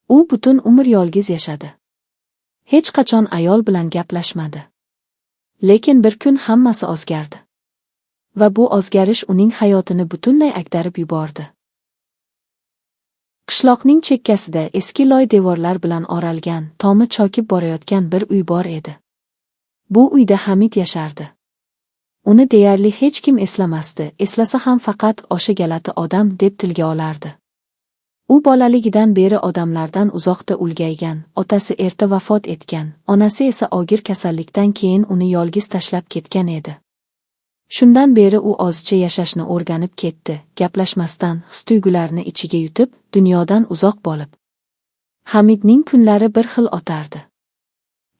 U butun umr yolg'iz yashadi. Hech qachon ayol bilan gaplashmadi. Lekin bir kun hammasi o'zgardi. Va bu o'zgarish uning hayotini butunlay ag'darib yubordi. Qishloqning chekkasida eski loy devorlar bilan o'ralgan, tomi chokib borayotgan bir uy bor edi. Bu uyda Hamid yashardi. Uni deyarli hech kim eslamasdi, eslasa ham faqat o'sha galati odam deb tilga olardi. U bolaligidan beri odamlardan uzoqda ulgaygan, otasi erta vafot etgan, onasi esa og'ir kasallikdan keyin uni yolg'iz tashlab ketgan edi. Shundan beri u o'zicha yashashni o'rganib ketdi, gaplashmasdan, his-tuyg'ularni ichiga yutib, dunyodan uzoq bo'lib. Hamidning kunlari bir xil o'tardi.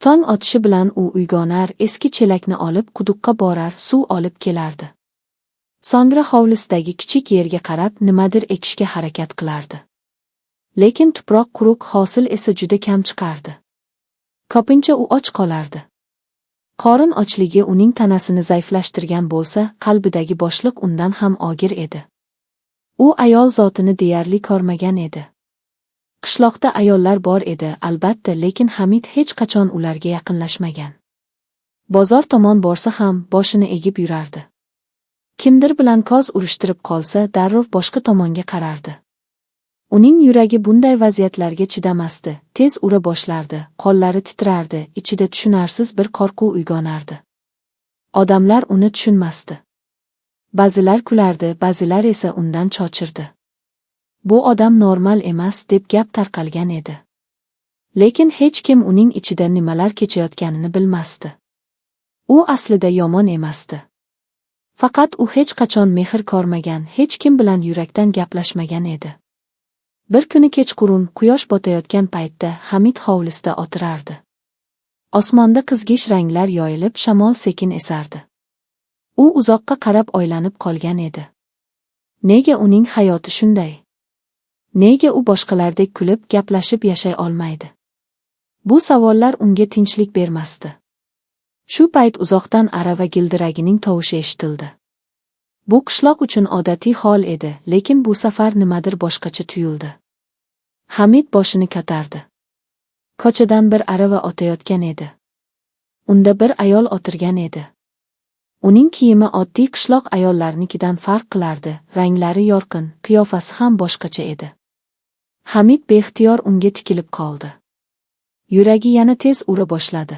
Tong otishi bilan u uyg'onar, eski chelakni olib quduqqa borar, suv olib kelardi. So'ngra hovlisidagi kichik yerga qarab nimadir ekishga harakat qilardi. Lekin tuproq quruq, hosil esa juda kam chiqardi. Ko'pincha u och qolardi. Qorin ochligi uning tanasini zaiflashtirgan bo'lsa, qalbidagi bo'shliq undan ham og'ir edi. U ayol zotini deyarli ko'rmagan edi. Qishloqda ayollar bor edi, albatta, lekin Hamid hech qachon ularga yaqinlashmagan. Bozor tomon borsa ham boshini egib yurardi. Kimdir bilan ko'z urishtirib qolsa, darrov boshqa tomonga qarardi. Uning yuragi bunday vaziyatlarga chidamasdi, tez ura boshlardi, qo'llari titrardi, ichida tushunarsiz bir qo'rquv uyg'onardi. Odamlar uni tushunmasdi. Ba'zilar kulardi, ba'zilar esa undan cho'chirdi. Bu odam normal emas deb gap tarqalgan edi. Lekin hech kim uning ichida nimalar kechayotganini bilmasdi. U aslida yomon emasdi. Faqat u hech qachon mehr ko'rmagan, hech kim bilan yurakdan gaplashmagan edi. Bir kuni kechqurun, quyosh botayotgan paytda Hamid hovlisida o'tirardi. Osmonda qizg'ish ranglar yoyilib, shamol sekin esardi. U uzoqqa qarab o'ylanib qolgan edi. Nega uning hayoti shunday? Nega u boshqalardek kulib, gaplashib yashay olmaydi? Bu savollar unga tinchlik bermasdi. Shu payt uzoqdan arava gildiragining tovushi eshitildi. Bu qishloq uchun odatiy hol edi, lekin bu safar nimadir boshqacha tuyuldi. Hamid boshini ko'tardi. Ko'chadan bir arava o'tayotgan edi. Unda bir ayol o'tirgan edi. Uning kiyimi oddiy qishloq ayollarinikidan farq qilardi, ranglari yorqin, qiyofasi ham boshqacha edi. Hamid beixtiyor unga tikilib qoldi. Yuragi yana tez ura boshladi.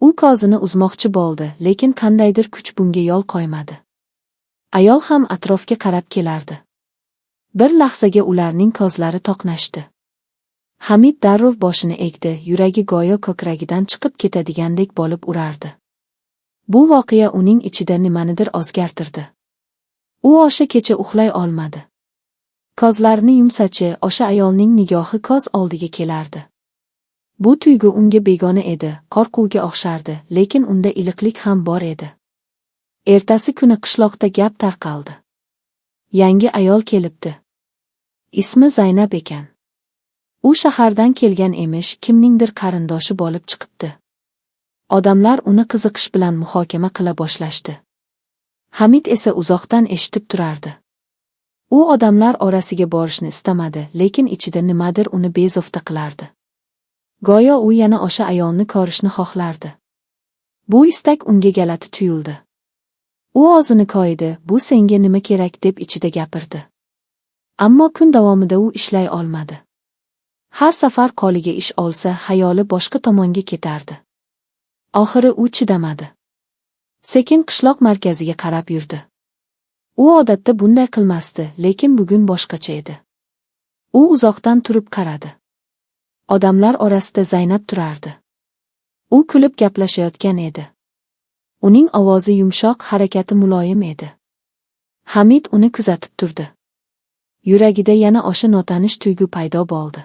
U ko'zini uzmoqchi bo'ldi, lekin qandaydir kuch bunga yo'l qo'ymadi. Ayol ham atrofga qarab kelardi. Bir lahzaga ularning ko'zlari to'qnashdi. Hamid darrov boshini egdi, yuragi go'yo ko'kragidan chiqib ketadigandek bo'lib urardi. Bu voqea uning ichida nimanidir o'zgartirdi. U o'sha kecha uxlay olmadi. Ko'zlarini yumsachi, o'sha ayolning nigohi ko'z oldiga kelardi. Bu tuyg'u unga begona edi, qo'rquvga o'xshardi, lekin unda iliqlik ham bor edi. Ertasi kuni qishloqda gap tarqaldi. Yangi ayol kelibdi. Ismi Zaynab ekan. U shahardan kelgan emish, kimningdir qarindoshi bo'lib chiqibdi. Odamlar uni qiziqish bilan muhokama qila boshlashdi. Hamid esa uzoqdan eshitib turardi. U odamlar orasiga borishni istamadi, lekin ichida nimadir uni bezovta qilardi. Go'yo u yana o'sha ayolni ko'rishni xohlardi. Bu istak unga galati tuyuldi. U o'zini qo'ydi, bu senga nima kerak deb ichida gapirdi. Ammo kun davomida u ishlay olmadi. Har safar qo'liga ish olsa, xayoli boshqa tomonga ketardi. Oxiri u chidamadi. Sekin qishloq markaziga qarab yurdi. U odatda bunday qilmasdi, lekin bugun boshqacha edi. U uzoqdan turib qaradi. Odamlar orasida Zaynab turardi. U kulib gaplashayotgan edi. Uning ovozi yumshoq, harakati muloyim edi. Hamid uni kuzatib turdi. Yuragida yana o'sha notanish tuyg'u paydo bo'ldi.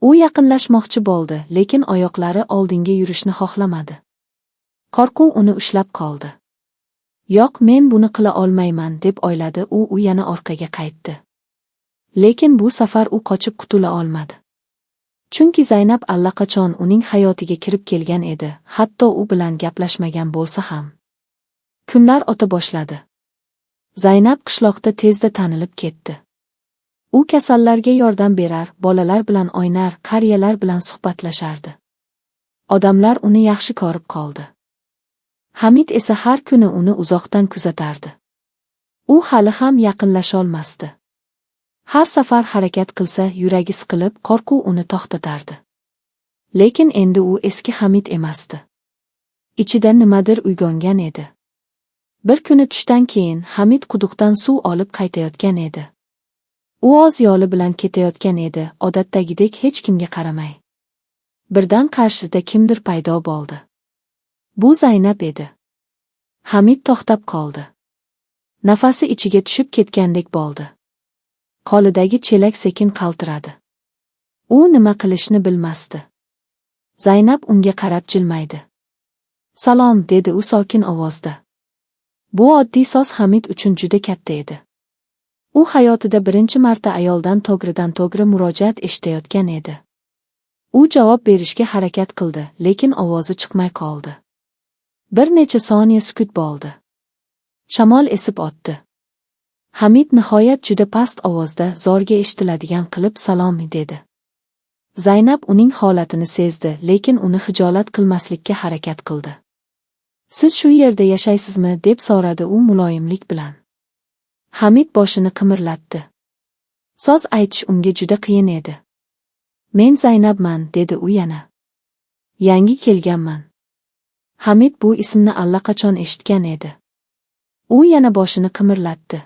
U yaqinlashmoqchi bo'ldi, lekin oyoqlari oldinga yurishni xohlamadi. Qo'rquv uni ushlab qoldi. Yo'q, men buni qila olmayman deb o'yladi u yana orqaga qaytdi. Lekin bu safar u qochib qutula olmadi. Chunki Zaynab allaqachon uning hayotiga kirib kelgan edi, hatto u bilan gaplashmagan bo'lsa ham. Kunlar o'ta boshladi. Zaynab qishloqda tezda tanilib ketdi. U kasallarga yordam berar, bolalar bilan o'ynar, qariyalar bilan suhbatlashardi. Odamlar uni yaxshi ko'rib qoldi. Hamid esa har kuni uni uzoqdan kuzatardi. U hali ham yaqinlasholmasdi. Har safar harakat qilsa, yuragi siqilib, qo'rquv uni to'xtatardi. Lekin endi u eski Hamid emasdi. Ichida nimadir uyg'ongan edi. Bir kuni tushdan keyin Hamid quduqdan suv olib qaytayotgan edi. U o'z yo'li bilan ketayotgan edi, odatdagidek hech kimga qaramay. Birdan qarshisida kimdir paydo bo'ldi. Bu Zaynab edi. Hamid to'xtab qoldi. Nafasi ichiga tushib ketgandek bo'ldi. Qo'lidagi chelak sekin qaltiradi. U nima qilishni bilmasdi. Zaynab unga qarab jilmaydi. "Salom", dedi u sokin ovozda. Bu oddiy so'z Hamid uchun juda katta edi. U hayotida birinchi marta ayoldan to'g'ridan-to'g'ri murojaat eshitayotgan edi. U javob berishga harakat qildi, lekin ovozi chiqmay qoldi. Bir necha soniya sukut bo'ldi. Shamol esib o'tdi. Hamid nihoyat juda past ovozda, zo'rga eshitiladigan qilib "salom" dedi. Zaynab uning holatini sezdi, lekin uni hijolat qilmaslikka harakat qildi. "Siz shu yerda yashaysizmi?" deb so'radi u muloyimlik bilan. Hamid boshini qimirlatdi. So'z aytish unga juda qiyin edi. "Men Zaynabman", dedi u yana. "Yangi kelganman." Hamid bu ismni allaqachon eshitgan edi. U yana boshini qimirlatdi.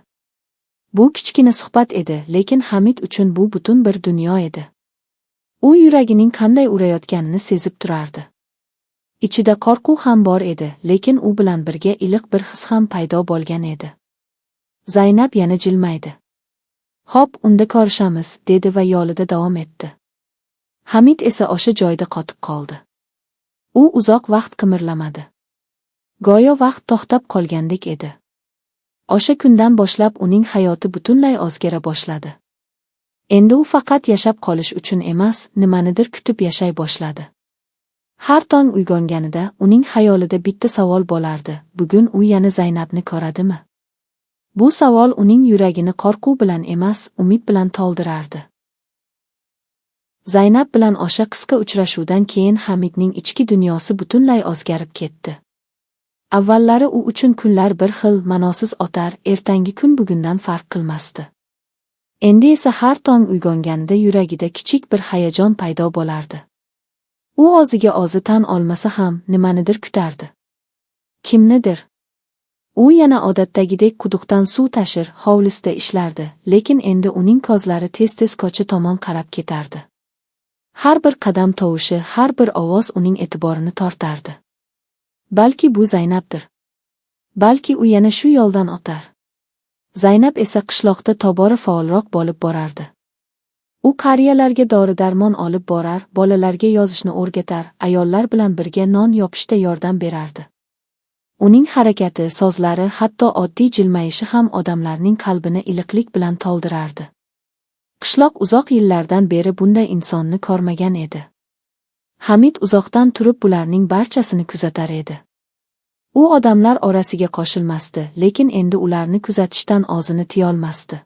Bu kichkina suhbat edi, lekin Hamid uchun bu butun bir dunyo edi. U yuragining qanday urayotganini sezib turardi. Ichida qo'rquv ham bor edi, lekin u bilan birga iliq bir his ham paydo bo'lgan edi. Zaynab yana jilmaydi. "Xo'p, unda ko'rishamiz", dedi va yo'lida davom etdi. Hamid esa o'sha joyda qotib qoldi. U uzoq vaqt qimirlamadi. Go'yo vaqt to'xtab qolgandek edi. O'sha kundan boshlab uning hayoti butunlay o'zgara boshladi. Endi u faqat yashab qolish uchun emas, nimanidir kutib yashay boshladi. Har tong uyg'onganida uning xayolida bitta savol bo'lardi: bugun u yana Zaynabni ko'radimi? Bu savol uning yuragini qo'rquv bilan emas, umid bilan to'ldirardi. Zaynab bilan o'sha qisqa uchrashuvdan keyin Hamidning ichki dunyosi butunlay o'zgarib ketdi. Avvallari u uchun kunlar bir xil ma'nosiz o'tar, ertangi kun bugundan farq qilmasdi. Endi esa har tong uyg'onganida yuragida kichik bir hayajon paydo bo'lardi. U o'ziga o'zi tan olmasa ham nimanidir kutardi. Kimnidir. U yana odatdagidek quduqdan suv tashir, hovlisida ishlardi, lekin endi uning ko'zlari tez-tez ko'cha tomon qarab ketardi. Har bir qadam tovushi, har bir ovoz uning e'tiborini tortardi. Balki bu Zaynabdir. Balki u yana shu yo'ldan o'tar. Zaynab esa qishloqda tobora faolroq bo'lib borardi. U qariyalarga dori-darmon olib borar, bolalarga yozishni o'rgatar, ayollar bilan birga non yopishda yordam berardi. Uning harakati, so'zlari, hatto oddiy jilmayishi ham odamlarning qalbini iliqlik bilan to'ldirardi. Qishloq uzoq yillardan beri bunday insonni ko'rmagan edi. Hamid uzoqdan turib bularning barchasini kuzatar edi. U odamlar orasiga qo'shilmasdi, lekin endi ularni kuzatishdan o'zini tiyolmasdi.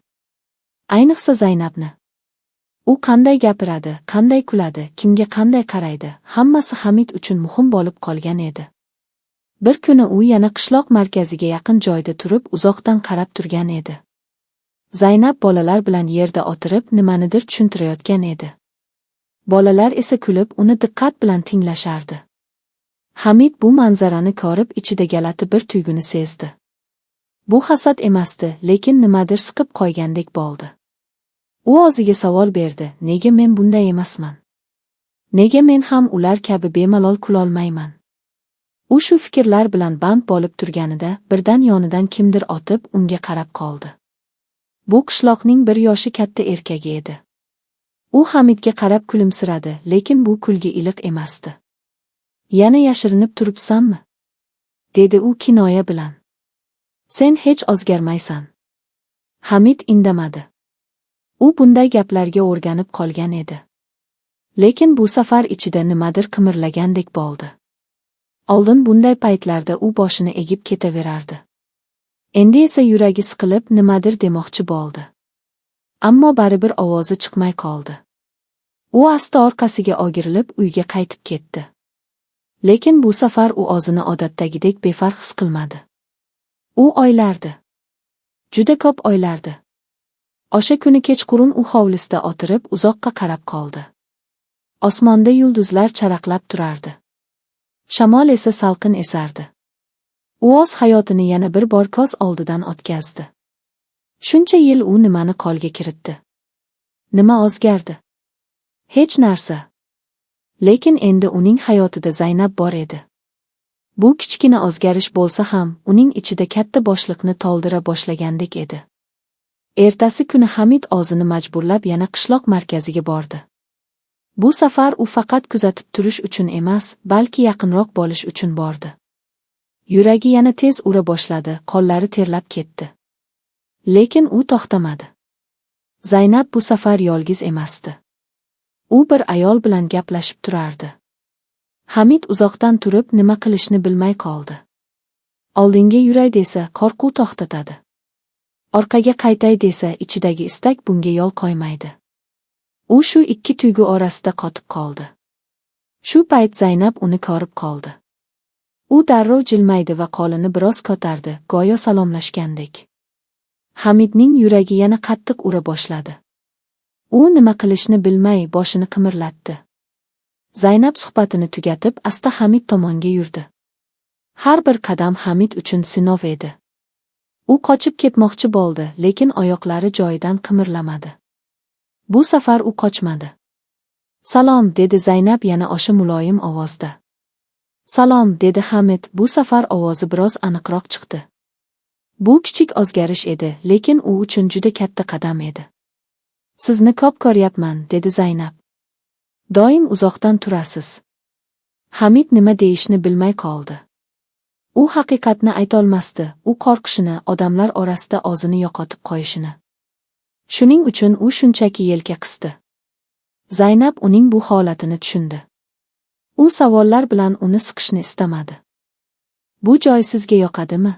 Ayniqsa Zaynabni. U qanday gapiradi, qanday kuladi, kimga qanday qaraydi, hammasi Hamid uchun muhim bo'lib qolgan edi. Bir kuni u yana qishloq markaziga yaqin joyda turib uzoqdan qarab turgan edi. Zaynab bolalar bilan yerda o'tirib nimanidir tushuntirayotgan edi. Bolalar esa kulib uni diqqat bilan tinglashardi. Hamid bu manzarani ko'rib ichida galati bir tuyg'uni sezdi. Bu hasad emasdi, lekin nimadir siqib qo'ygandek bo'ldi. U o'ziga savol berdi: nega men bunday emasman? Nega men ham ular kabi bemalol kulolmayman? U shu fikrlar bilan band bo'lib turganida birdan yonidan kimdir o'tib unga qarab qoldi. Bu qishloqning bir yoshi katta erkagi edi. U Hamidga qarab kulimsiradi, lekin bu kulgi iliq emasdi. "Yana yashirinib turibsanmi?" dedi u kinoya bilan. "Sen hech o'zgarmaysan." Hamid indamadi. U bunday gaplarga o'rganib qolgan edi. Lekin bu safar ichida nimadir qimirlagandek bo'ldi. Oldin bunday paytlarda u boshini egib ketaverardi. Endi esa yuragi siqilib nimadir demoqchi bo'ldi. Ammo baribir ovozi chiqmay qoldi. U asta orqasiga o'girilib uyga qaytib ketdi. Lekin bu safar u o'zini odatdagidek befarq his qilmadi. U o'ylardi. Juda ko'p o'ylardi. O'sha kuni kechqurun u hovlisida o'tirib uzoqqa qarab qoldi. Osmonda yulduzlar charaqlab turardi. Shamol esa salqin esardi. U o'z hayotini yana bir bor ko'z oldidan o'tkazdi. Shuncha yil u nimani qo'lga kiritdi? Nima o'zgardi? Hech narsa. Lekin endi uning hayotida Zaynab bor edi. Bu kichkina o'zgarish bo'lsa ham, uning ichida katta boshliqni to'ldira boshlagandek edi. Ertasi kuni Hamid o'zini majburlab yana qishloq markaziga bordi. Bu safar u faqat kuzatib turish uchun emas, balki yaqinroq bo'lish uchun bordi. Yuragi yana tez ura boshladi, qo'llari terlab ketdi. Lekin u to'xtamadi. Zaynab bu safar yolg'iz emasdi. U bir ayol bilan gaplashib turardi. Hamid uzoqdan turib nima qilishni bilmay qoldi. Oldinga yuray desa, qo'rquv to'xtatadi. Orqaga qaytay desa, ichidagi istak bunga yo'l qo'ymaydi. U shu ikki tuyg'u orasida qotib qoldi. Shu payt Zaynab uni ko'rib qoldi. U darrov jilmaydi va qo'lini biroz ko'tardi, go'yo salomlashgandek. Hamidning yuragi yana qattiq ura boshladi. U nima qilishni bilmay boshini qimirlatdi. Zaynab suhbatini tugatib, asta Hamid tomonga yurdi. Har bir qadam Hamid uchun sinov edi. U qochib ketmoqchi bo'ldi, lekin oyoqlari joyidan qimirlamadi. Bu safar u qochmadi. "Salom", dedi Zaynab yana o'sha muloyim ovozda. "Salom", dedi Hamid, bu safar ovozi biroz aniqroq chiqdi. Bu kichik o'zgarish edi, lekin u uchun juda katta qadam edi. "Sizni ko'p ko'ryapman", dedi Zaynab. "Doim uzoqdan turasiz." Hamid nima deyishni bilmay qoldi. U haqiqatni aytolmasdi, u qo'rqishini, odamlar orasida o'zini yo'qotib qo'yishini. Shuning uchun u shunchaki yelka qisdi. Zaynab uning bu holatini tushundi. U savollar bilan uni siqishni istamadi. "Bu joy sizga yoqadimi?"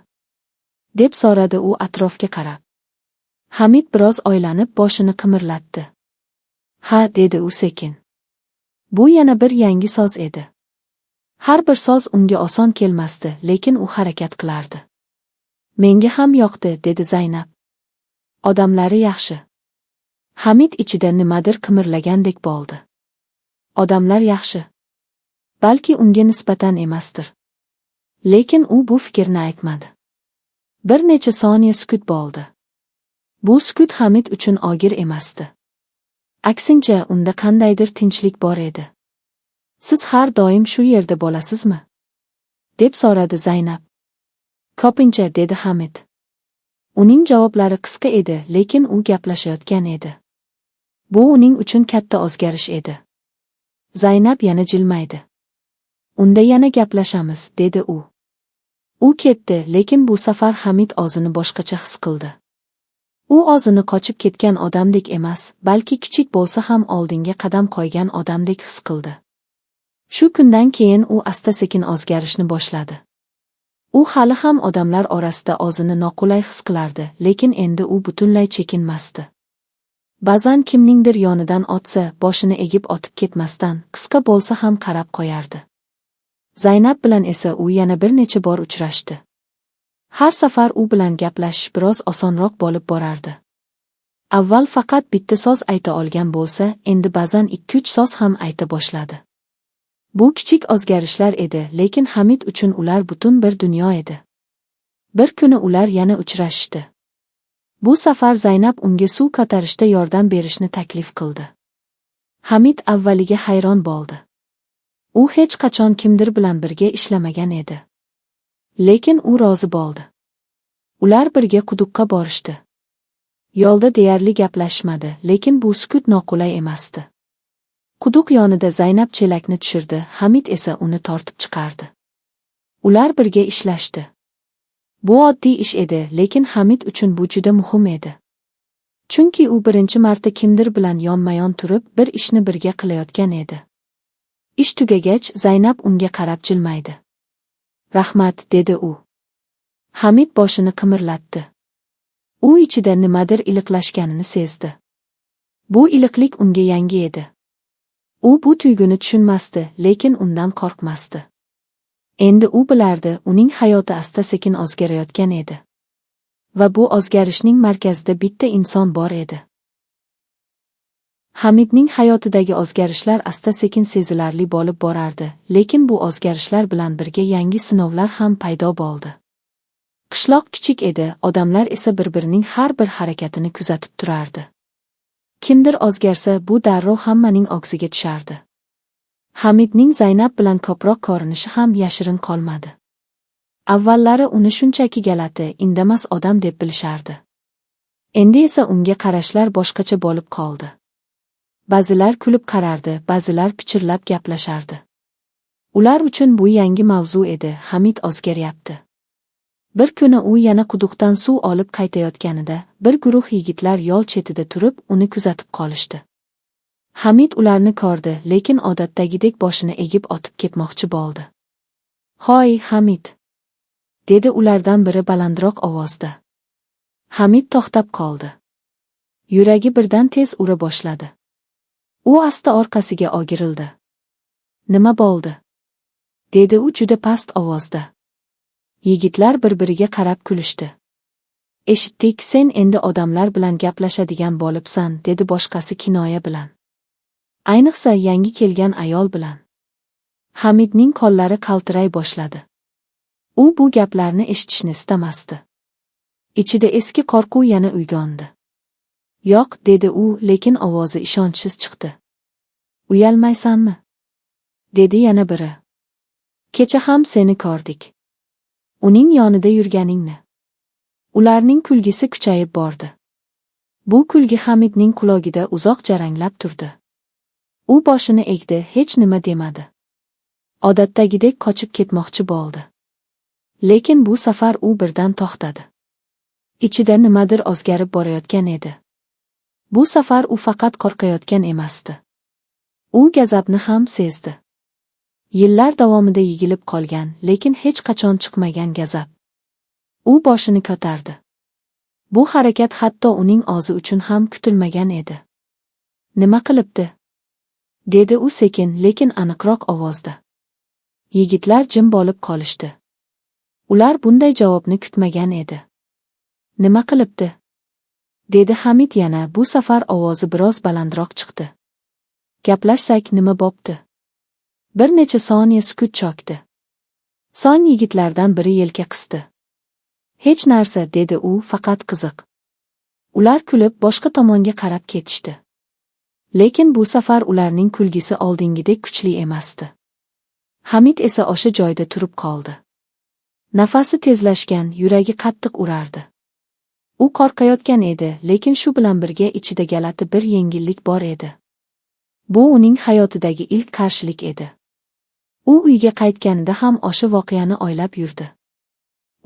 deb so'radi u atrofga qarab. Hamid biroz o'ylanib boshini qimirlatdi. "Ha", dedi u sekin. Bu yana bir yangi so'z edi. Har bir so'z unga oson kelmasdi, lekin u harakat qilardi. "Menga ham yoqdi", dedi Zaynab. "Odamlari yaxshi." Hamid ichida nimadir qimirlagandek bo'ldi. Odamlar yaxshi. Balki unga nisbatan emasdir. Lekin u bu fikrni aytmadi. Bir necha soniya sukut bo'ldi. Bu sukut Hamid uchun og'ir emasdi. Aksincha, unda qandaydir tinchlik bor edi. "Siz har doim shu yerda bo'lasizmi?" deb so'radi Zaynab. "Ko'pincha", dedi Hamid. Uning javoblari qisqa edi, lekin u gaplashayotgan edi. Bu uning uchun katta o'zgarish edi. Zaynab yana jilmaydi. "Unda yana gaplashamiz", dedi u. U ketdi, lekin bu safar Hamid o'zini boshqacha his qildi. U o'zini qochib ketgan odamdek emas, balki kichik bo'lsa ham oldinga qadam qo'ygan odamdek his qildi. Shu kundan keyin u asta-sekin o'zgarishni boshladi. U hali ham odamlar orasida o'zini noqulay his qilardi, lekin endi u butunlay chekinmasdi. Ba'zan kimningdir yonidan o'tsa, boshini egib o'tib ketmasdan, qisqa bo'lsa ham qarab qo'yardi. Zaynab bilan esa u yana bir necha bor uchrashdi. Har safar u bilan gaplashish biroz osonroq bo'lib borardi. Avval faqat bitta so'z ayta olgan bo'lsa, endi ba'zan 2-3 so'z ham ayta boshladi. Bu kichik o'zgarishlar edi, lekin Hamid uchun ular butun bir dunyo edi. Bir kuni ular yana uchrashdi. Bu safar Zaynab unga suv ko'tarishda yordam berishni taklif qildi. Hamid avvaliga hayron bo'ldi. U hech qachon kimdir bilan birga ishlamagan edi. Lekin u rozi bo'ldi. Ular birga quduqqa borishdi. Yo'lda deyarli gaplashmadi, lekin bu sukut noqulay emasdi. Quduq yonida Zaynab chelakni tushirdi, Hamid esa uni tortib chiqardi. Ular birga ishlashdi. Bu oddiy ish edi, lekin Hamid uchun bu juda muhim edi. Chunki u birinchi marta kimdir bilan yonma-yon turib, bir ishni birga qilayotgan edi. Ish tugagach, Zaynab unga qarab jilmaydi. "Rahmat", dedi u. Hamid boshini qimirlatdi. U ichida nimadir iliqlashganini sezdi. Bu iliqlik unga yangi edi. U bu tuyg'uni tushunmasdi, lekin undan qo'rqmasdi. Endi u bilardi, uning hayoti asta-sekin o'zgarayotgan edi. Va bu o'zgarishning markazida bitta inson bor edi. Hamidning hayotidagi o'zgarishlar asta-sekin sezilarli bo'lib borardi, lekin bu o'zgarishlar bilan birga yangi sinovlar ham paydo bo'ldi. Qishloq kichik edi, odamlar esa bir-birining har bir harakatini kuzatib turardi. Kimdir o'zgarsa, bu darrov hammaning og'ziga tushardi. Hamidning Zaynab bilan ko'proq ko'rinishi ham yashirin qolmadi. Avvallari uni shunchaki galati, indamas odam deb bilishardi. Endi esa unga qarashlar boshqacha bo'lib qoldi. Ba'zilar kulib qarardi, ba'zilar pichirlab gaplashardi. Ular uchun bu yangi mavzu edi, Hamid o'zgaryapti. Bir kuni u yana quduqdan suv olib qaytayotganida, bir guruh yigitlar yo'l chetida turib, uni kuzatib qolishdi. Hamid ularni ko'rdi, lekin odatdagidek boshini egib otib ketmoqchi bo'ldi. "Hoy, Hamid!" dedi ulardan biri balandroq ovozda. Hamid to'xtab qoldi. Yuragi birdan tez ura boshladi. U asta orqasiga o'girildi. "Nima bo'ldi?" dedi u juda past ovozda. Yigitlar bir-biriga qarab kulishdi. "Eshitdik, sen endi odamlar bilan gaplashadigan bo'libsan", dedi boshqasi kinoya bilan. Ayniqsa yangi kelgan ayol bilan. Hamidning qo'llari qaltiray boshladi. U bu gaplarni eshitishni istamasdi. Ichida eski qo'rquv yana uyg'ondi. "Yo'q", dedi u, lekin ovozi ishonchsiz chiqdi. "Uyalmaysanmi?" dedi yana biri. "Kecha ham seni ko'rdik. Uning yonida yurganingni." Ularning kulgisi kuchayib bordi. Bu kulgi Hamidning qulog'ida uzoq jaranglab turdi. U boshini egdi, hech nima demadi. Odatdagidek qochib ketmoqchi bo'ldi. Lekin bu safar u birdan to'xtadi. Ichida nimadir o'zgarib borayotgan edi. Bu safar u faqat qo'rqayotgan emasdi. U g'azabni ham sezdi. Yillar davomida yigilib qolgan, lekin hech qachon chiqmagan g'azab. U boshini ko'tardi. Bu harakat hatto uning o'zi uchun ham kutilmagan edi. "Nima qilibdi?" dedi u sekin, lekin aniqroq ovozda. Yigitlar jim bo'lib qolishdi. Ular bunday javobni kutmagan edi. "Nima qilibdi?" dedi Hamid yana, bu safar ovozi biroz balandroq chiqdi. "Gaplashsak nima bo'pti?" Bir necha soniya sukut cho'kdi. So'ng yigitlardan biri yelka qisdi. "Hech narsa", dedi u, "faqat qiziq." Ular kulib boshqa tomonga qarab ketishdi. Lekin bu safar ularning kulgisi oldingidek kuchli emasdi. Hamid esa o'sha joyda turib qoldi. Nafasi tezlashgan, yuragi qattiq urardi. U qo'rqayotgan edi, lekin shu bilan birga ichida galati bir yengillik bor edi. Bu uning hayotidagi ilk qarshilik edi. U uyga qaytganida ham o'sha voqeani o'ylab yurdi.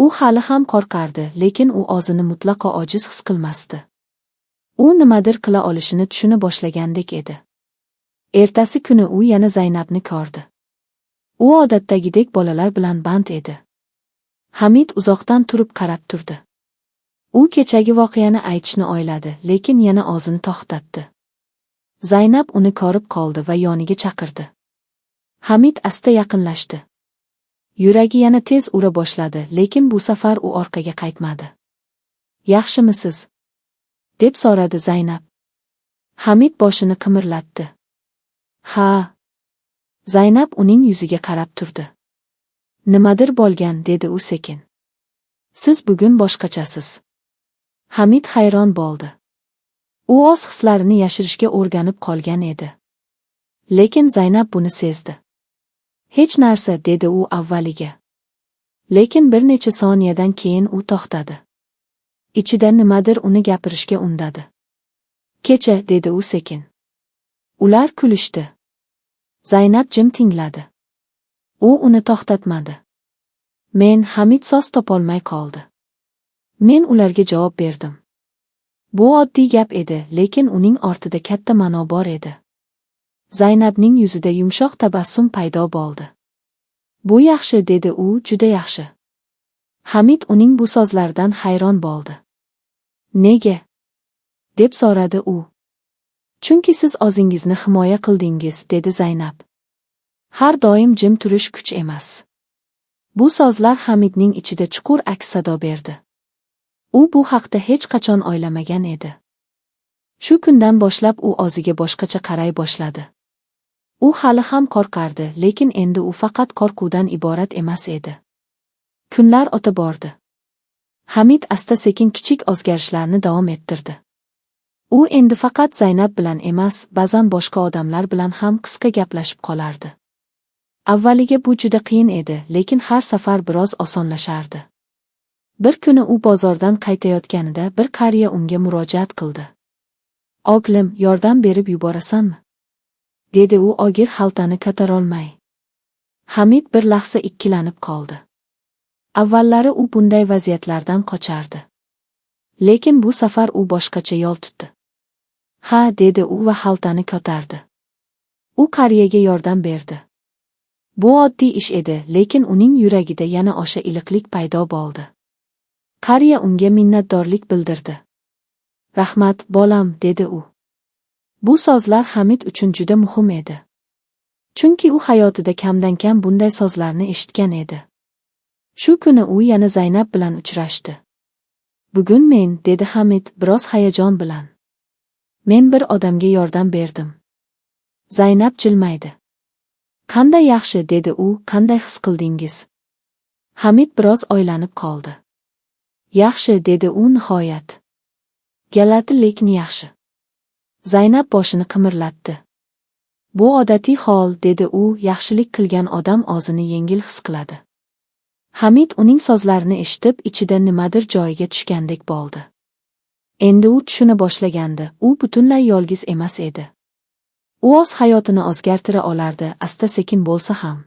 U hali ham qo'rqardi, lekin u o'zini mutlaqo ojiz his qilmasdi. U nimadir qila olishini tushuna boshlagandek edi. Ertasi kuni u yana Zaynabni ko'rdi. U odatdagidek bolalar bilan band edi. Hamid uzoqdan turib qarab turdi. U kechagi voqeani aytishni o'yladi, lekin yana o'zini to'xtatdi. Zaynab uni ko'rib qoldi va yoniga chaqirdi. Hamid asta yaqinlashdi. Yuragi yana tez ura boshladi, lekin bu safar u orqaga qaytmadi. "Yaxshimisiz?" deb so'radi Zaynab. Hamid boshini qimirlatdi. "Ha." Zaynab uning yuziga qarab turdi. "Nimadir bo'lgan", dedi u sekin. "Siz bugun boshqachasiz." Hamid hayron bo'ldi. U o'z hislarini yashirishga o'rganib qolgan edi. Lekin Zaynab buni sezdi. "Hech narsa", dedi u avvaliga. Lekin bir necha soniyadan keyin u to'xtadi. Ichida nimadir uni gapirishga undadi. "Kecha", dedi u sekin. Ular kulishdi. Zaynab jim tingladi. U uni to'xtatmadi. Hamid so'z topolmay qoldi. Men ularga javob berdim. Bu oddiy gap edi, lekin uning ortida katta ma'no bor edi. Zaynabning yuzida yumshoq tabassum paydo bo'ldi. "Bu yaxshi", dedi u, "juda yaxshi." Hamid uning bu so'zlaridan hayron bo'ldi. "Nega?" deb so'radi u. Chunki siz o'zingizni himoya qildingiz, dedi Zaynab. Har doim jim turish kuch emas. Bu so'zlar Hamidning ichida chuqur aks sado berdi. U bu haqda hech qachon o'ylamagan edi. Shu kundan boshlab u o'ziga boshqacha qaray boshladi. U hali ham qo'rqardi, lekin endi u faqat qo'rquvdan iborat emas edi. Kunlar o'tib bordi. Hamid asta-sekin kichik o'zgarishlarni davom ettirdi. U endi faqat Zaynab bilan emas, ba'zan boshqa odamlar bilan ham qisqa gaplashib qolardi. Avvaliga bu juda qiyin edi, lekin har safar biroz osonlashardi. Bir kuni u bozordan qaytayotganida bir qariya unga murojaat qildi. "O'g'lim, yordam berib yuborasanmi?" dedi u og'ir xaltani ko'tarolmay. Hamid bir lahza ikkilanib qoldi. Avvallari u bunday vaziyatlardan qochardi. Lekin bu safar u boshqacha yo'l tutdi. "Ha", dedi u va xaltani ko'tardi. U qariyaga yordam berdi. Bu oddiy ish edi, lekin uning yuragida yana o'sha iliqlik paydo bo'ldi. Qariya unga minnatdorlik bildirdi. "Rahmat, bolam", dedi u. Bu so'zlar Hamid uchun juda muhim edi. Chunki u hayotida kamdan-kam bunday so'zlarni eshitgan edi. Shu kuni u yana Zaynab bilan uchrashdi. "Bugun men", dedi Hamid biroz hayajon bilan. "Men bir odamga yordam berdim." Zaynab jilmaydi. "Qanday yaxshi", dedi u, "qanday his qildingiz?" Hamid biroz o'ylanib qoldi. "Yaxshi", dedi u nihoyat. "Galati, lekin yaxshi." Zaynab boshini qimirlatdi. "Bu odatiy hol", dedi u, "yaxshilik qilgan odam o'zini yengil his qiladi." Hamid uning so'zlarini eshitib, ichida nimadir joyiga tushgandek bo'ldi. Endi u tushuna boshlagandi, u butunlay yolg'iz emas edi. U o'z hayotini o'zgartira olardi, asta-sekin bo'lsa ham.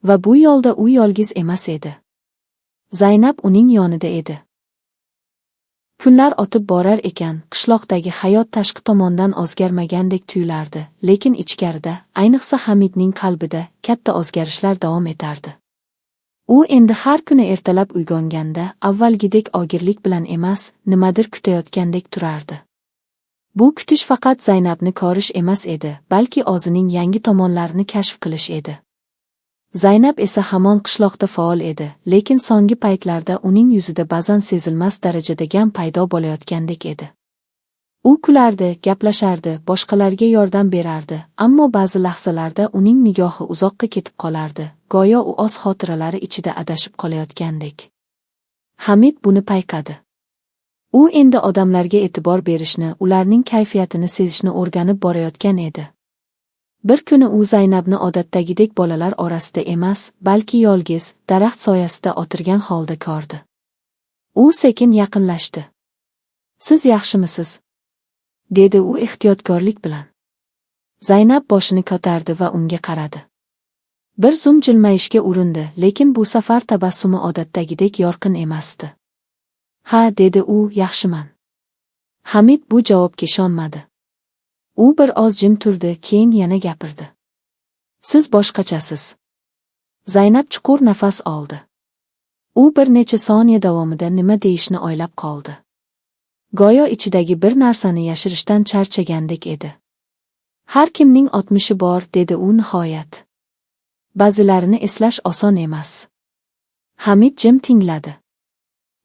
Va bu yo'lda u yolg'iz emas edi. Zaynab uning yonida edi. Kunlar o'tib borar ekan, qishloqdagi hayot tashqi tomondan o'zgarmagandek tuyulardi, lekin ichkarida, ayniqsa Hamidning qalbida katta o'zgarishlar davom etardi. U endi har kuni ertalab uyg'onganda avvalgidek og'irlik bilan emas, nimadir kutayotgandek turardi. Bu kutish faqat Zaynabni ko'rish emas edi, balki o'zining yangi tomonlarini kashf qilish edi. Zaynab esa hamon qishloqda faol edi, lekin so'nggi paytlarda uning yuzida ba'zan sezilmas darajada gam paydo bo'layotgandek edi. U kulardi, gaplashardi, boshqalarga yordam berardi, ammo ba'zi lahzalarda uning nigohi uzoqqa ketib qolardi, go'yo u o'z xotiralari ichida adashib qolayotgandek. Hamid buni payqadi. U endi odamlarga e'tibor berishni, ularning kayfiyatini sezishni o'rganib borayotgan edi. Bir kuni u Zaynabni odatdagidek bolalar orasida emas, balki yolg'iz, daraxt soyasida o'tirgan holda ko'rdi. U sekin yaqinlashdi. "Siz yaxshimisiz?" dedi u ehtiyotkorlik bilan. Zaynab boshini ko'tardi va unga qaradi. Bir zum jilmayishga urindi, lekin bu safar tabassumi odatdagidek yorqin emasdi. "Ha", dedi u, "yaxshiman." Hamid bu javobga ishonmadi. U bir oz jim turdi, keyin yana gapirdi. "Siz boshqachasiz." Zaynab chuqur nafas oldi. U bir necha soniya davomida nima deyishni o'ylab qoldi. Go'yo ichidagi bir narsani yashirishdan charchagandek edi. "Har kimning o'tmishi bor", dedi u nihoyat. "Ba'zilarini eslash oson emas." Hamid jim tingladi.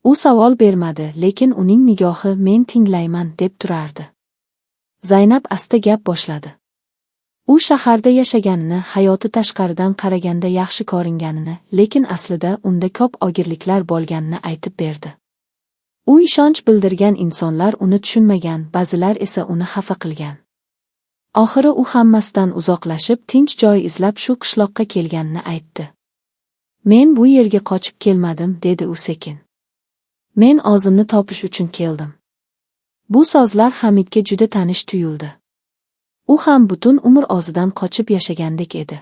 U savol bermadi, lekin uning nigohi "men tinglayman" deb turardi. Zaynab asta gap boshladi. U shaharda yashaganini, hayoti tashqaridan qaraganda yaxshi ko'ringanini, lekin aslida unda ko'p og'irliklar bo'lganini aytib berdi. U ishonch bildirgan insonlar uni tushunmagan, ba'zilar esa uni xafa qilgan. Oxiri u hammasidan uzoqlashib, tinch joy izlab shu qishloqqa kelganini aytdi. "Men bu yerga qochib kelmadim", dedi u sekin. "Men o'zimni topish uchun keldim." Bu so'zlar Hamidga juda tanish tuyuldi. U ham butun umr o'zidan qochib yashagandek edi.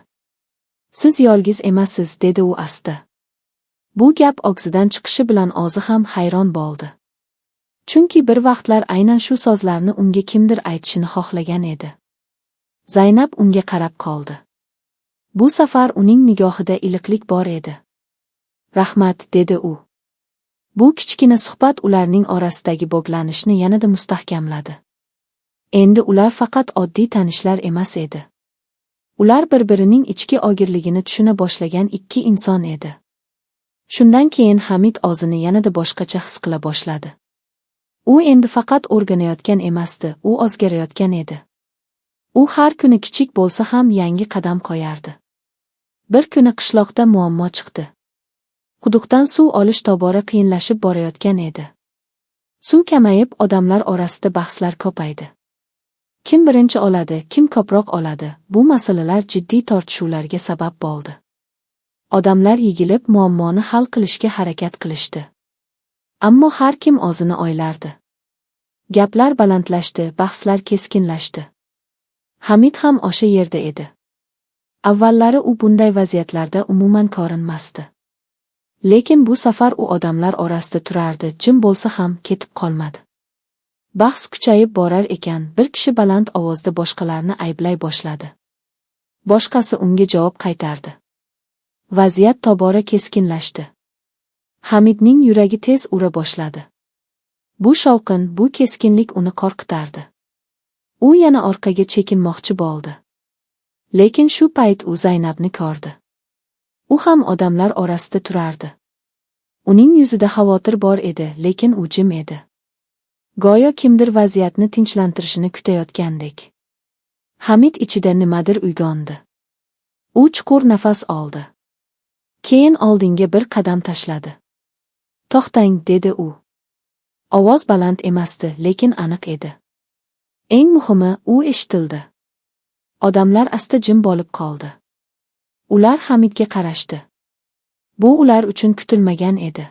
"Siz yolg'iz emassiz", dedi u asta. Bu gap og'zidan chiqishi bilan o'zi ham hayron bo'ldi. Chunki bir vaqtlar aynan shu so'zlarni unga kimdir aytishini xohlagan edi. Zaynab unga qarab qoldi. Bu safar uning nigohida iliqlik bor edi. "Rahmat", dedi u. Bu kichkina suhbat ularning orasidagi bog'lanishni yanada mustahkamladi. Endi ular faqat oddiy tanishlar emas edi. Ular bir-birining ichki ogirligini tushuna boshlagan ikki inson edi. Shundan keyin Hamid o'zini yanada boshqacha his qila boshladi. U endi faqat o'rganayotgan emasdi, u o'zgarayotgan edi. U har kuni kichik bo'lsa ham yangi qadam qo'yardi. Bir kuni qishloqda muammo chiqdi. Quduqdan suv olish tobora qiyinlashib borayotgan edi. Suv kamayib, odamlar orasida bahslar ko'paydi. Kim birinchi oladi, kim ko'proq oladi, bu masalalar jiddiy tortishuvlarga sabab bo'ldi. Odamlar yigilib muammoni hal qilishga harakat qilishdi. Ammo har kim o'zini o'ylardi. Gaplar balandlashdi, bahslar keskinlashdi. Hamid ham o'sha yerda edi. Avvallari u bunday vaziyatlarda umuman ko'rinmasdi. Lekin bu safar u odamlar orasida turardi, jim bo'lsa ham ketib qolmadi. Bahs kuchayib borar ekan, bir kishi baland ovozda boshqalarni ayblay boshladi. Boshqasi unga javob qaytardi. Vaziyat tobora keskinlashdi. Hamidning yuragi tez ura boshladi. Bu shovqin, bu keskinlik uni qo'rqitardi. U yana orqaga chekinmoqchi bo'ldi. Lekin shu payt u Zaynabni ko'rdi. U ham odamlar orasida turardi. Uning yuzida xavotir bor edi, lekin u jim edi. Go'yo kimdir vaziyatni tinchlantirishini kutayotgandek. Hamid ichida nimadir uyg'ondi. U chuqur nafas oldi. Keyin oldinga bir qadam tashladi. "To'xtang", dedi u. Ovoz baland emasdi, lekin aniq edi. Eng muhimi, u eshitildi. Odamlar asta jim bo'lib qoldi. Ular Hamidga qarashdi. Bu ular uchun kutilmagan edi.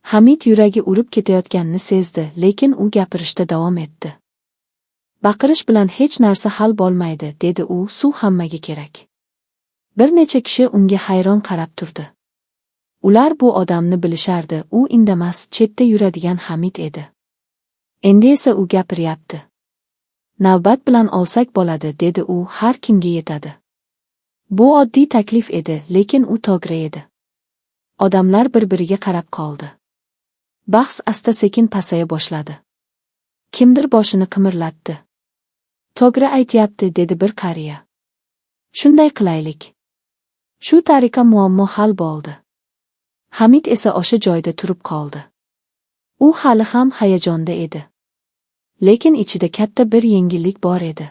Hamid yuragi urib ketayotganini sezdi, lekin u gapirishda davom etdi. "Baqirish bilan hech narsa hal bo'lmaydi", dedi u, "suv hammaga kerak." Bir necha kishi unga hayron qarab turdi. Ular bu odamni bilishardi, u indamas, chetda yuradigan Hamid edi. Endi esa u gapiryapti. "Navbat bilan olsak bo'ladi", dedi u, "har kimga yetadi." Bu oddiy taklif edi, lekin u to'g'ri edi. Odamlar bir-biriga qarab qoldi. Bahs asta-sekin pasaya boshladi. Kimdir boshini qimirlatdi. "To'g'ri aytyapti", dedi bir qariya. "Shunday qilaylik." Shu tariqa muammo hal bo'ldi. Hamid esa o'sha joyda turib qoldi. U hali ham hayajonda edi. Lekin ichida katta bir yengillik bor edi.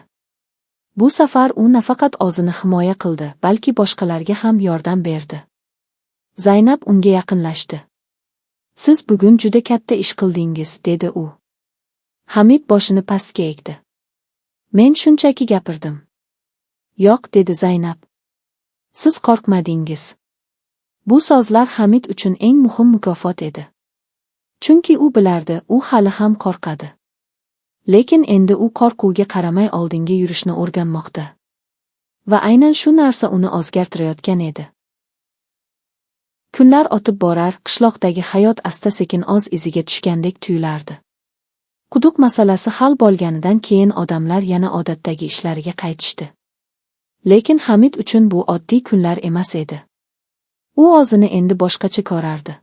Bu safar u nafaqat o'zini himoya qildi, balki boshqalarga ham yordam berdi. Zaynab unga yaqinlashdi. "Siz bugun juda katta ish qildingiz", dedi u. Hamid boshini pastga egdi. "Men shunchaki gapirdim." "Yo'q", dedi Zaynab. "Siz qo'rqmadingiz." Bu so'zlar Hamid uchun eng muhim mukofot edi. Chunki u bilardi, u hali ham qo'rqadi. Lekin endi u qo'rquvga qaramay oldinga yurishni o'rganmoqda. Va aynan shu narsa uni o'zgartirayotgan edi. Kunlar o'tib borar, qishloqdagi hayot asta-sekin o'z iziga tushgandek tuyulardi. Quduq masalasi hal bo'lganidan keyin odamlar yana odatdagi ishlariga qaytishdi. Lekin Hamid uchun bu oddiy kunlar emas edi. U o'zini endi boshqacha ko'rardi.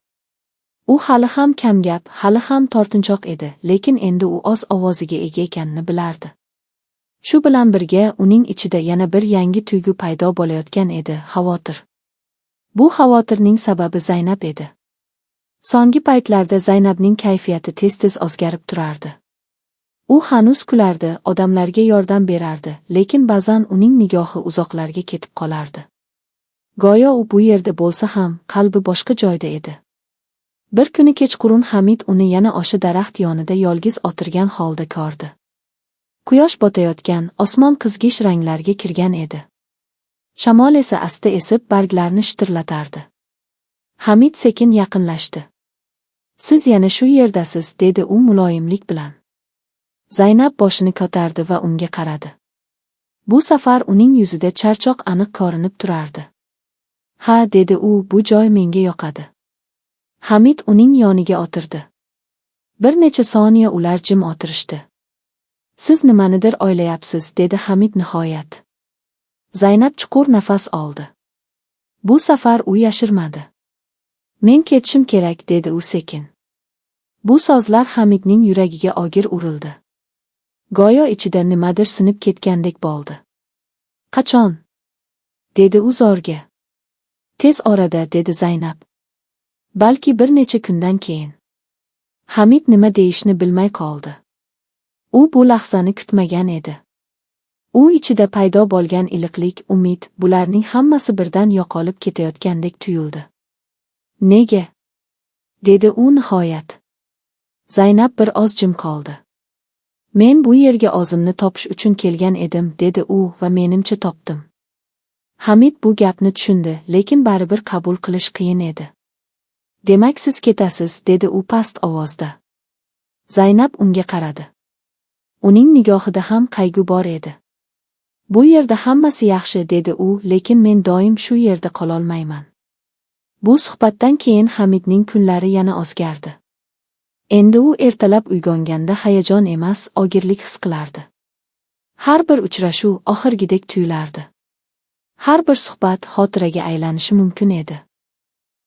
U hali ham kamgap, hali ham tortinchoq edi, lekin endi u o'z ovoziga ega ekanini bilardi. Shu bilan birga uning ichida yana bir yangi tuyg'u paydo bo'layotgan edi, xavotir. Bu xavotirning sababi Zaynab edi. So'nggi paytlarda Zaynabning kayfiyati tez-tez o'zgarib turardi. U hanuz kulardi, odamlarga yordam berardi, lekin ba'zan uning nigohi uzoqlarga ketib qolardi. Go'yo u bu yerda bo'lsa ham, qalbi boshqa joyda edi. Bir kuni kechqurun Hamid uni yana o'sha daraxt yonida yolg'iz o'tirgan holda ko'rdi. Quyosh botayotgan, osmon qizg'ish ranglarga kirgan edi. Shamol esa asta esib barglarni shitirlatardi. Hamid sekin yaqinlashdi. "Siz yana shu yerdasiz", dedi u muloyimlik bilan. Zaynab boshini ko'tardi va unga qaradi. Bu safar uning yuzida charchoq aniq ko'rinib turardi. "Ha", dedi u, "bu joy menga yoqadi." Hamid uning yoniga o'tirdi. Bir necha soniya ular jim o'tirishdi. "Siz nimanidir o'ylayapsiz", dedi Hamid nihoyat. Zaynab chuqur nafas oldi. Bu safar u yashirmadi. "Men ketishim kerak", dedi u sekin. Bu so'zlar Hamidning yuragiga og'ir urildi. Go'yo ichida nimadir sinib ketgandek bo'ldi. Qachon? Dedi u zorga. Tez orada, dedi Zaynab. Balki bir necha kundan keyin. Hamid nima deyishni bilmay qoldi. U bu lahzani kutmagan edi. U ichida paydo bo'lgan iliqlik, umid, bularning hammasi birdan yo'qolib ketayotgandek tuyuldi. Nega? Dedi u nihoyat. Zaynab bir oz jim qoldi. Men bu yerga o'zimni topish uchun kelgan edim, dedi u va menimcha topdim. Hamid bu gapni tushundi, lekin baribir qabul qilish qiyin edi. Demak siz ketasiz, dedi u past ovozda. Zaynab unga qaradi. Uning nigohida ham qayg'u bor edi. Bu yerda hammasi yaxshi, dedi u, lekin men doim shu yerda qololmayman. Bu suhbatdan keyin Hamidning kunlari yana o'zgardi. Endi u ertalab uyg'onganda hayajon emas, og'irlik his qilardi. Har bir uchrashuv oxirgidek tuyulardi. Har bir suhbat xotiraga aylanishi mumkin edi.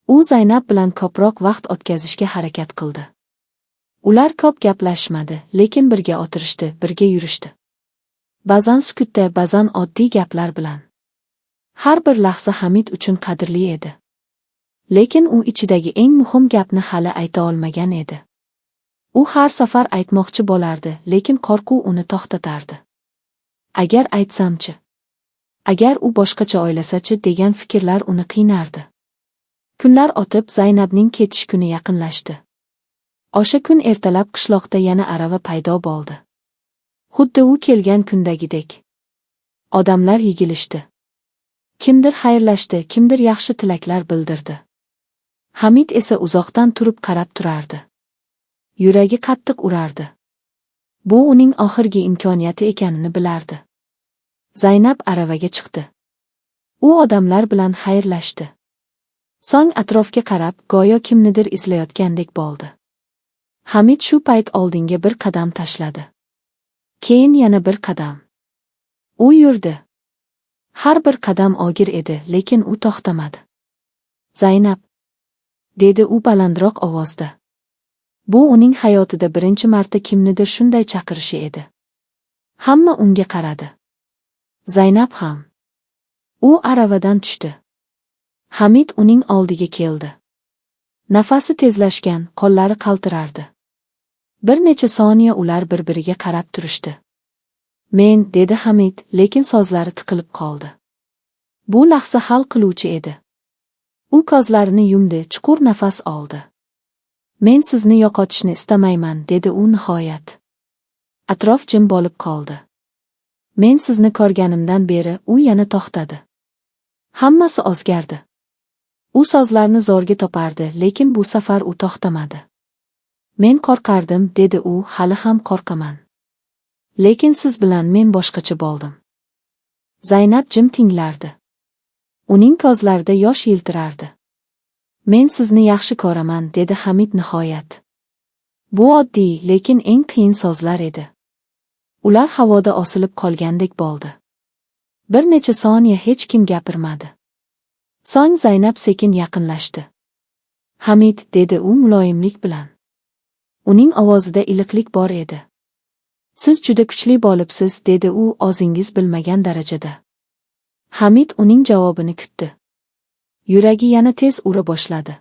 U Zaynab bilan ko'proq vaqt o'tkazishga harakat qildi. Ular ko'p gaplashmadi, lekin birga o'tirishdi, birga yurishdi. Ba'zan sukutda, ba'zan oddiy gaplar bilan. Har bir lahza Hamid uchun qadrli edi. Lekin u ichidagi eng muhim gapni hali ayta olmagan edi. U har safar aytmoqchi bo'lardi, lekin qo'rquv uni to'xtatardi. Agar aytsamchi? Agar u boshqacha o'ylasachi degan fikrlar uni qiynardi. Kunlar o'tib, Zaynabning ketish kuni yaqinlashdi. O'sha kun ertalab qishloqda yana arava paydo bo'ldi. Xuddi u kelgan kundagidek. Odamlar yig'ilishdi. Kimdir xayrlashdi, kimdir yaxshi tilaklar bildirdi. Hamid esa uzoqdan turib qarab turardi. Yuragi qattiq urardi. Bu uning oxirgi imkoniyati ekanini bilardi. Zaynab aravaga chiqdi. U odamlar bilan xayrlashdi. So'ng atrofga qarab, go'yo kimnidir izlayotgandek bo'ldi. Hamid shu payt oldinga bir qadam tashladi. Keyin yana bir qadam. U yurdi. Har bir qadam og'ir edi, lekin u to'xtamadi. Zaynab, dedi u balandroq ovozda. Bu uning hayotida birinchi marta kimnidir shunday chaqirishi edi. Hamma unga qaradi. Zaynab ham. U aravadan tushdi. Hamid uning oldiga keldi. Nafasi tezlashgan, qo'llari qaltirardi. Bir necha soniya ular bir-biriga qarab turishdi. Men, dedi Hamid, lekin so'zlari tiqilib qoldi. Bu lahza hal qiluvchi edi. U ko'zlarini yumdi, chuqur nafas oldi. Men sizni yo'qotishni istamayman, dedi u nihoyat. Atrof jim bo'lib qoldi. Men sizni ko'rganimdan beri, u yana to'xtadi. Hammasi o'zgardi. U so'zlarni zo'rga topardi, lekin bu safar u to'xtamadi. Men qo'rqardim, dedi u, hali ham qo'rqaman. Lekin siz bilan men boshqacha bo'ldim. Zaynab jim tinglardi. Uning ko'zlarida yosh yiltirardi. Men sizni yaxshi ko'raman, dedi Hamid nihoyat. Bu oddiy, lekin eng qiyin so'zlar edi. Ular havoda osilib qolgandek bo'ldi. Bir necha soniya hech kim gapirmadi. So'ng Zaynab sekin yaqinlashdi. Hamid, dedi u muloyimlik bilan. Uning ovozida iliqlik bor edi. Siz juda kuchli bo'libsiz, dedi u o'zingiz bilmagan darajada. Hamid uning javobini kutdi. Yuragi yana tez ura boshladi.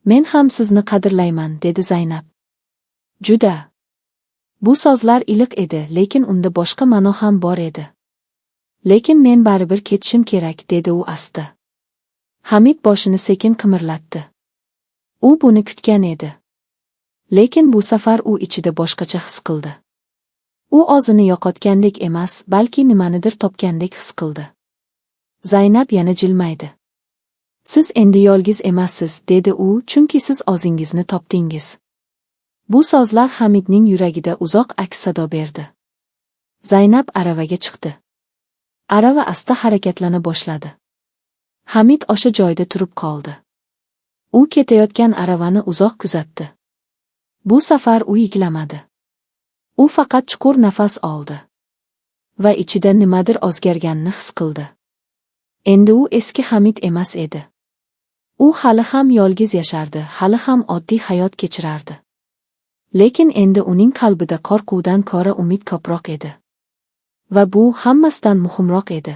Men ham sizni qadrlayman, dedi Zaynab. Juda. Bu so'zlar iliq edi, lekin unda boshqa ma'no ham bor edi. Lekin men baribir ketishim kerak, dedi u asta. Hamid boshini sekin qimirlatdi. U buni kutgan edi. Lekin bu safar u ichida boshqacha his qildi. U o'zini yo'qotgandek emas, balki nimanidir topgandek his qildi. Zaynab yana jilmaydi. Siz endi yolg'iz emassiz, dedi u, chunki siz o'zingizni topdingiz. Bu so'zlar Hamidning yuragida uzoq aks sado berdi. Zaynab aravaga chiqdi. Arava asta harakatlana boshladi. Hamid o'sha joyda turib qoldi. U ketayotgan aravani uzoq kuzatdi. Bu safar u yig'lamadi. U faqat chuqur nafas oldi. Va ichida nimadir o'zgarganini his qildi. Endi u eski Hamid emas edi. U hali ham yolg'iz yashardi, hali ham oddiy hayot kechirardi. Lekin endi uning qalbida qo'rquvdan ko'ra umid ko'proq edi. Va bu hammasidan muhimroq edi.